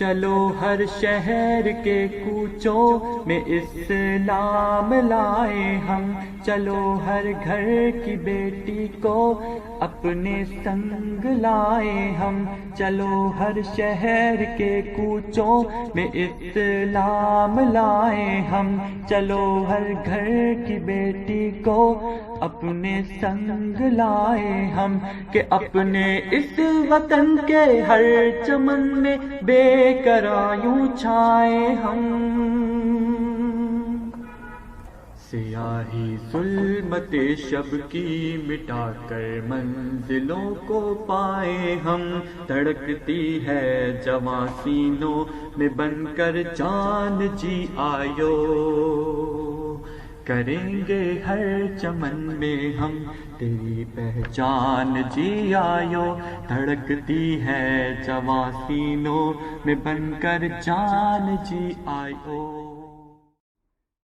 چلو ہر شہر کے کوچوں میں اسلام لائے ہم، چلو ہر گھر کی بیٹی کو اپنے سنگ لائے ہم، چلو ہر شہر کے کوچوں میں اسلام لائے ہم، چلو ہر گھر کی بیٹی کو اپنے سنگ لائے ہم، کہ اپنے اس وطن کے ہر چمن میں بے قرار یوں چھائے ہم، سیاہی ظلمت شب کی مٹا کر منزلوں کو پائے ہم، دھڑکتی ہے جواں سینوں میں بن کر جان جی آیو، کریں گے ہر چمن میں ہم تیری پہچان جی آیو، دھڑکتی ہے جواں سینوں میں بن کر جان جی آیو۔